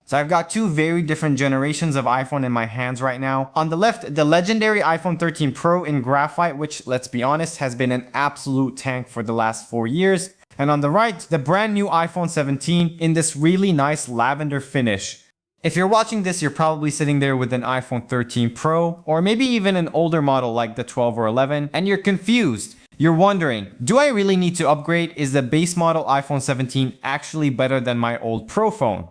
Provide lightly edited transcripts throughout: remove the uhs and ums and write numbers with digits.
So I've got two very different generations of iPhone in my hands right now. On the left, the legendary iPhone 13 Pro in Graphite, which, let's be honest, has been an absolute tank for the last 4 years. And on the right, the brand new iPhone 17 in this really nice lavender finish. If you're watching this, you're probably sitting there with an iPhone 13 Pro, or maybe even an older model like the 12 or 11, and you're confused. You're wondering, do I really need to upgrade? Is the base model iPhone 17 actually better than my old Pro phone?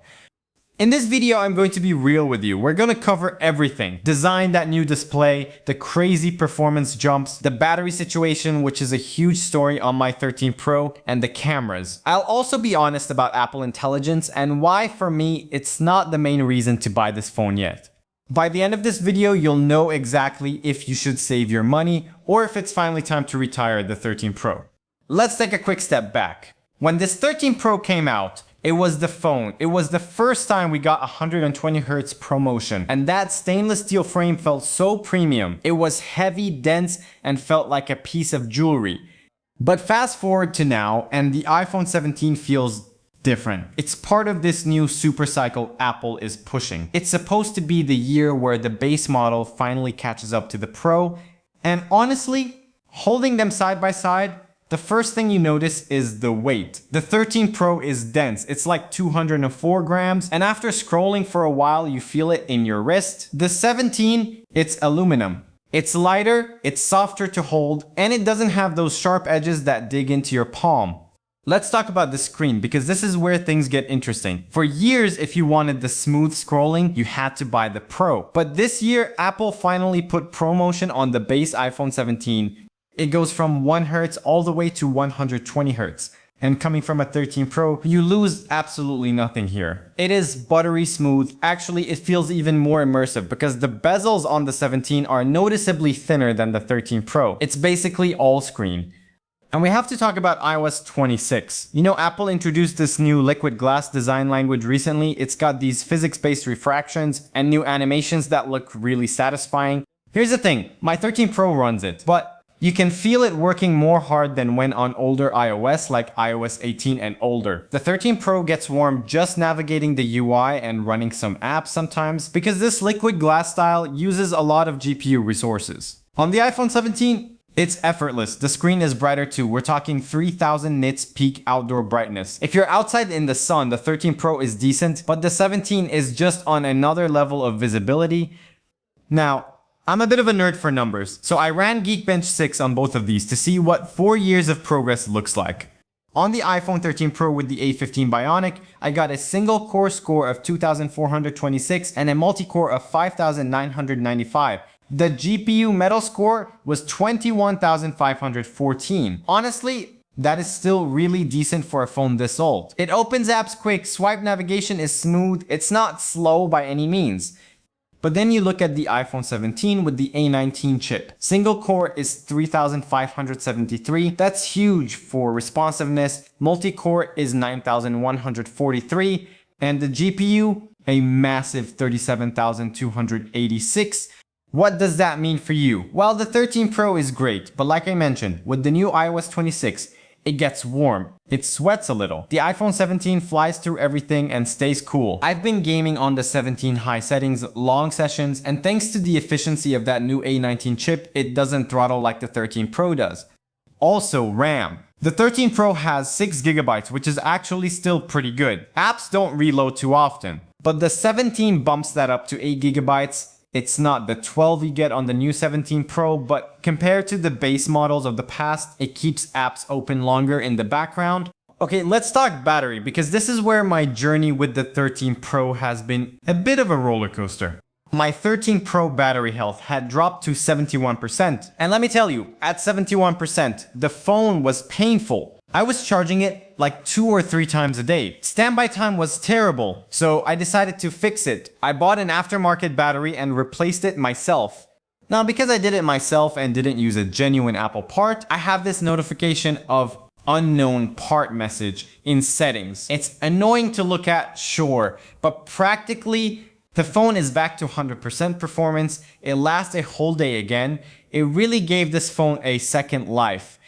In this video, I'm going to be real with you. We're going to cover everything. Design, that new display, the crazy performance jumps, the battery situation, which is a huge story on my 13 Pro, and the cameras. I'll also be honest about Apple Intelligence and why, for me, it's not the main reason to buy this phone yet. By the end of this video, you'll know exactly if you should save your money or if it's finally time to retire the 13 Pro. Let's take a quick step back. When this 13 Pro came out, it was the phone. It was the first time we got 120Hz ProMotion, and that stainless steel frame felt so premium. It was heavy, dense, and felt like a piece of jewelry. But fast forward to now, and the iPhone 17 feels different. It's part of this new super cycle Apple is pushing. It's supposed to be the year where the base model finally catches up to the Pro, and honestly, holding them side by side, the first thing you notice is the weight. The 13 Pro is dense. It's like 204 grams, and after scrolling for a while, you feel it in your wrist. The 17, it's aluminum. It's lighter, it's softer to hold, and it doesn't have those sharp edges that dig into your palm. Let's talk about the screen, because this is where things get interesting. For years, if you wanted the smooth scrolling, you had to buy the Pro. But this year, Apple finally put ProMotion on the base iPhone 17. It goes from 1 Hz all the way to 120 Hz. And coming from a 13 Pro, you lose absolutely nothing here. It is buttery smooth. Actually, it feels even more immersive because the bezels on the 17 are noticeably thinner than the 13 Pro. It's basically all screen. And we have to talk about iOS 26. You know, Apple introduced this new liquid glass design language recently. It's got these physics-based refractions and new animations that look really satisfying. Here's the thing, my 13 Pro runs it, but you can feel it working more hard than when on older iOS like iOS 18 and older. The 13 Pro gets warm just navigating the UI and running some apps sometimes because this liquid glass style uses a lot of GPU resources. On the iPhone 17, it's effortless. The screen is brighter too. We're talking 3000 nits peak outdoor brightness. If you're outside in the sun, the 13 Pro is decent, but the 17 is just on another level of visibility. Now, I'm a bit of a nerd for numbers, so I ran Geekbench 6 on both of these to see what 4 years of progress looks like. On the iPhone 13 Pro with the A15 Bionic, I got a single core score of 2426 and a multi-core of 5995. The GPU Metal score was 21514. Honestly, that is still really decent for a phone this old. It opens apps quick, swipe navigation is smooth, it's not slow by any means. But then you look at the iPhone 17 with the A19 chip. Single core is 3573. That's huge for responsiveness. Multi-core is 9143. And the GPU, a massive 37286. What does that mean for you? Well, the 13 Pro is great, but like I mentioned, with the new iOS 26, it gets warm. It sweats a little. The iPhone 17 flies through everything and stays cool. I've been gaming on the 17 high settings, long sessions, and thanks to the efficiency of that new A19 chip, it doesn't throttle like the 13 Pro does. Also, RAM. The 13 Pro has 6 GB, which is actually still pretty good. Apps don't reload too often, but the 17 bumps that up to 8 GB. It's not the 12 you get on the new 17 Pro, but compared to the base models of the past, it keeps apps open longer in the background. Okay, let's talk battery, because this is where my journey with the 13 Pro has been a bit of a roller coaster. My 13 Pro battery health had dropped to 71%. And let me tell you, at 71%, the phone was painful. I was charging it like 2 or 3 times a day. Standby time was terrible, so I decided to fix it. I bought an aftermarket battery and replaced it myself. Now, because I did it myself and didn't use a genuine Apple part, I have this notification of unknown part message in settings. It's annoying to look at, sure, but practically, the phone is back to 100% performance. It lasts a whole day again. It really gave this phone a second life.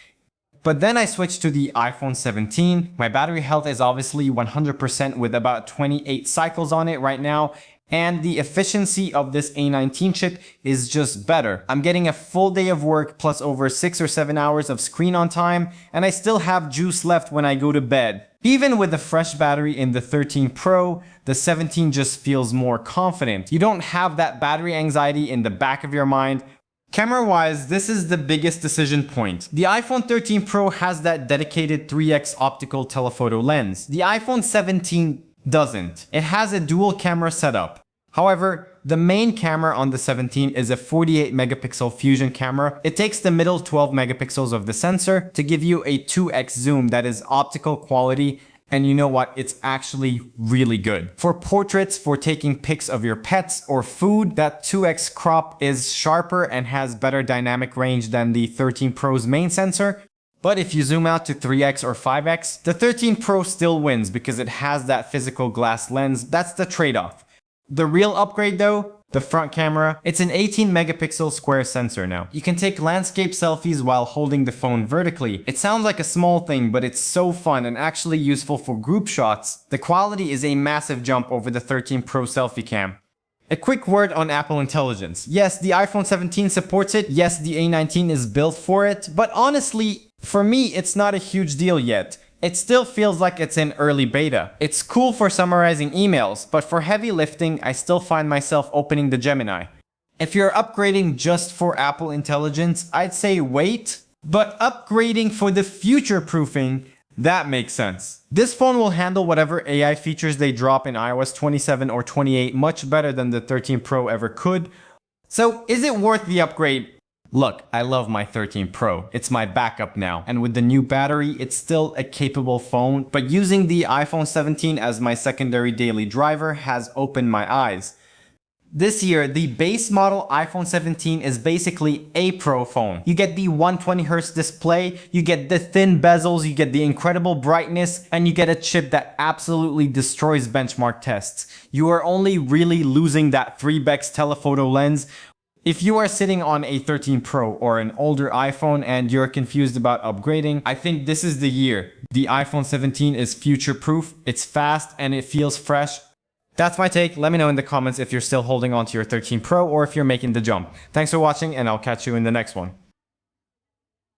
But then I switched to the iPhone 17. My battery health is obviously 100% with about 28 cycles on it right now. And the efficiency of this A19 chip is just better. I'm getting a full day of work plus over 6 or 7 hours of screen on time, and I still have juice left when I go to bed. Even with the fresh battery in the 13 Pro, the 17 just feels more confident. You don't have that battery anxiety in the back of your mind. Camera-wise, this is the biggest decision point. The iPhone 13 Pro has that dedicated 3x optical telephoto lens. The iPhone 17 doesn't. It has a dual camera setup. However, the main camera on the 17 is a 48 megapixel fusion camera. It takes the middle 12 megapixels of the sensor to give you a 2x zoom that is optical quality. And you know what? It's actually really good. For portraits, for taking pics of your pets or food, that 2x crop is sharper and has better dynamic range than the 13 Pro's main sensor. But if you zoom out to 3x or 5x, the 13 Pro still wins because it has that physical glass lens. That's the trade-off. The real upgrade though, the front camera, it's an 18 megapixel square sensor now. You can take landscape selfies while holding the phone vertically. It sounds like a small thing, but it's so fun and actually useful for group shots. The quality is a massive jump over the 13 Pro selfie cam. A quick word on Apple Intelligence. Yes, the iPhone 17 supports it. Yes, the A19 is built for it. But honestly, for me, it's not a huge deal yet. It still feels like it's in early beta. It's cool for summarizing emails, but for heavy lifting, I still find myself opening the Gemini. If you're upgrading just for Apple Intelligence, I'd say wait. But upgrading for the future-proofing, that makes sense. This phone will handle whatever AI features they drop in iOS 27 or 28 much better than the 13 Pro ever could. So is it worth the upgrade? Look, I love my 13 Pro. It's my backup now. And with the new battery, it's still a capable phone. But using the iPhone 17 as my secondary daily driver has opened my eyes. This year, the base model iPhone 17 is basically a Pro phone. You get the 120Hz display, you get the thin bezels, you get the incredible brightness, and you get a chip that absolutely destroys benchmark tests. You are only really losing that 3x telephoto lens. If you are sitting on a 13 Pro or an older iPhone and you're confused about upgrading, I think this is the year. The iPhone 17 is future-proof, it's fast, and it feels fresh. That's my take. Let me know in the comments if you're still holding on to your 13 Pro or if you're making the jump. Thanks for watching, and I'll catch you in the next one.